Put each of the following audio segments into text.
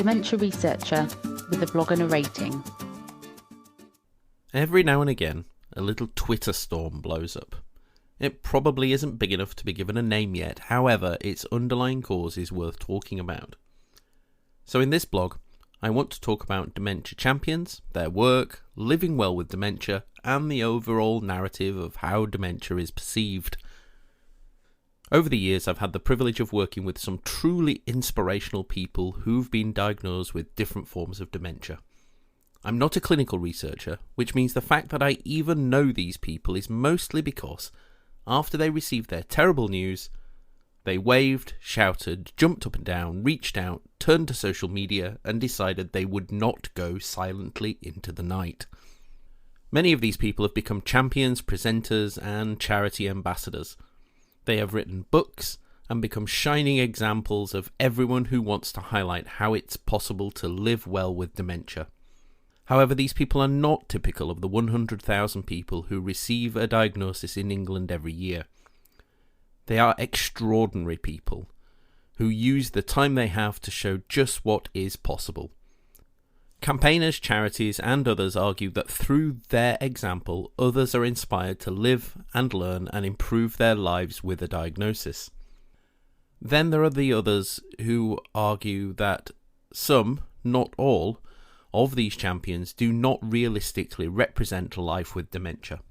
Dementia Researcher with a blog and a rating. Every now and again, a little Twitter storm blows up. It probably isn't big enough to be given a name yet, however, its underlying cause is worth talking about. So in this blog, I want to talk about Dementia Champions, their work, living well with dementia, and the overall narrative of how dementia is perceived. Over the years, I've had the privilege of working with some truly inspirational people who've been diagnosed with different forms of dementia. I'm not a clinical researcher, which means the fact that I even know these people is mostly because, after they received their terrible news, they waved, shouted, jumped up and down, reached out, turned to social media, and decided they would not go silently into the night. Many of these people have become champions, presenters, and charity ambassadors. They have written books and become shining examples of everyone who wants to highlight how it's possible to live well with dementia. However, these people are not typical of the 100,000 people who receive a diagnosis in England every year. They are extraordinary people who use the time they have to show just what is possible. Campaigners, charities, and others argue that through their example, others are inspired to live and learn and improve their lives with a diagnosis. Then there are the others who argue that some, not all, of these champions do not realistically represent life with dementia.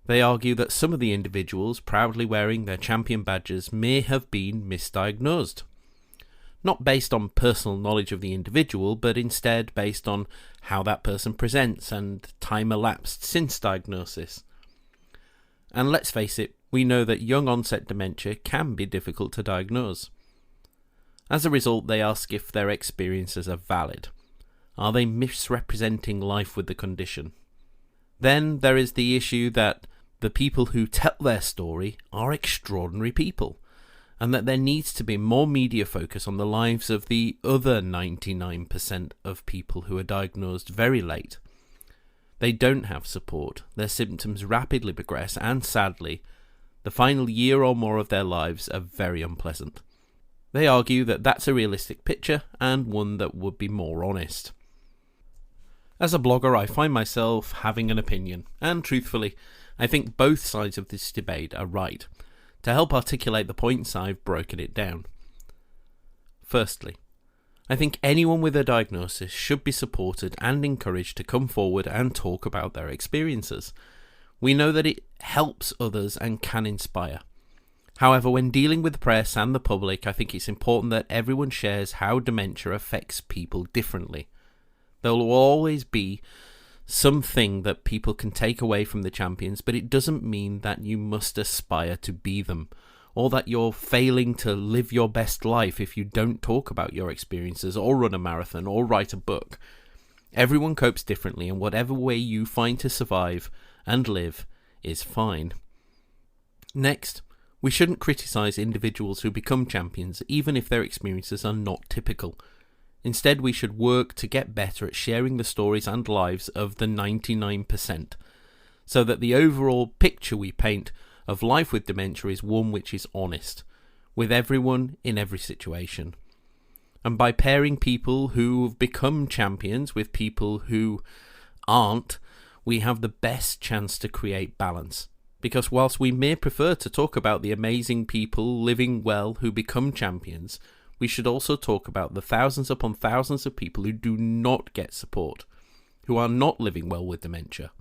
They argue that some of the individuals proudly wearing their champion badges may have been misdiagnosed. Not based on personal knowledge of the individual, but instead based on how that person presents and time elapsed since diagnosis. And let's face it, we know that young onset dementia can be difficult to diagnose. As a result, they ask if their experiences are valid. Are they misrepresenting life with the condition? Then there is the issue that the people who tell their story are extraordinary people, and that there needs to be more media focus on the lives of the other 99% of people who are diagnosed very late. They don't have support, their symptoms rapidly progress, and sadly, the final year or more of their lives are very unpleasant. They argue that that's a realistic picture, and one that would be more honest. As a blogger, I find myself having an opinion, and truthfully, I think both sides of this debate are right. To help articulate the points, I've broken it down. Firstly, I think anyone with a diagnosis should be supported and encouraged to come forward and talk about their experiences. We know that it helps others and can inspire. However, when dealing with the press and the public, I think it's important that everyone shares how dementia affects people differently. There will always be something that people can take away from the champions, but it doesn't mean that you must aspire to be them, or that you're failing to live your best life if you don't talk about your experiences, or run a marathon, or write a book. Everyone copes differently, and whatever way you find to survive and live is fine. Next, we shouldn't criticise individuals who become champions, even if their experiences are not typical. Instead, we should work to get better at sharing the stories and lives of the 99%, so that the overall picture we paint of life with dementia is one which is honest, with everyone in every situation. And by pairing people who've become champions with people who aren't, we have the best chance to create balance. Because whilst we may prefer to talk about the amazing people living well who become champions, we should also talk about the thousands upon thousands of people who do not get support, who are not living well with dementia.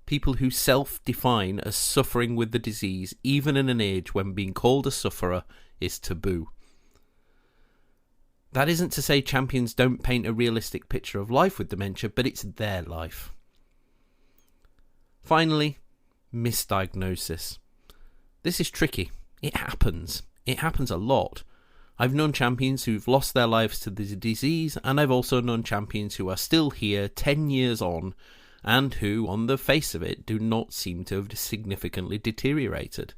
People who self-define as suffering with the disease, even in an age when being called a sufferer is taboo. That isn't to say champions don't paint a realistic picture of life with dementia, but it's their life. Finally, misdiagnosis. This is tricky. It happens. It happens a lot. I've known champions who've lost their lives to the disease, and I've also known champions who are still here 10 years on, and who, on the face of it, do not seem to have significantly deteriorated.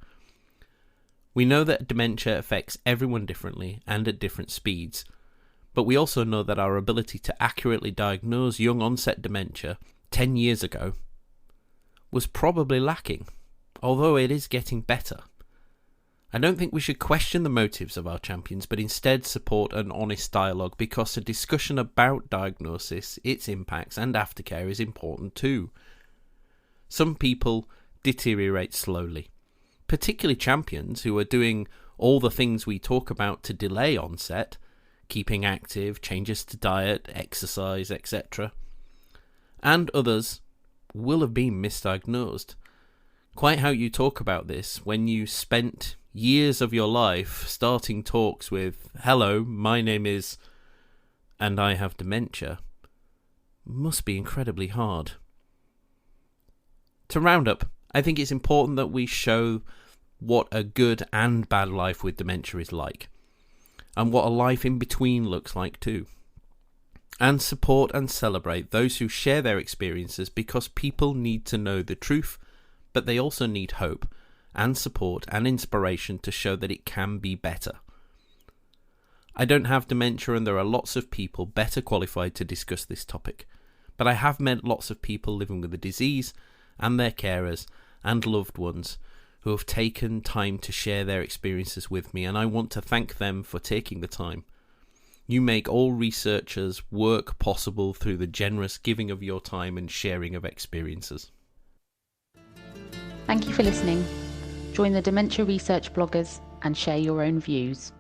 We know that dementia affects everyone differently and at different speeds, but we also know that our ability to accurately diagnose young onset dementia 10 years ago was probably lacking, although it is getting better. I don't think we should question the motives of our champions, but instead support an honest dialogue, because a discussion about diagnosis, its impacts and aftercare is important too. Some people deteriorate slowly, particularly champions who are doing all the things we talk about to delay onset, keeping active, changes to diet, exercise, etc. And others will have been misdiagnosed. Quite how you talk about this when you spent years of your life starting talks with, "Hello, my name is, and I have dementia," must be incredibly hard. To round up, I think it's important that we show what a good and bad life with dementia is like, and what a life in between looks like too. And support and celebrate those who share their experiences, because people need to know the truth, but they also need hope and support and inspiration to show that it can be better. I don't have dementia, and there are lots of people better qualified to discuss this topic, but I have met lots of people living with the disease and their carers and loved ones who have taken time to share their experiences with me, and I want to thank them for taking the time. You make all researchers' work possible through the generous giving of your time and sharing of experiences. Thank you for listening. Join the Dementia Research bloggers and share your own views.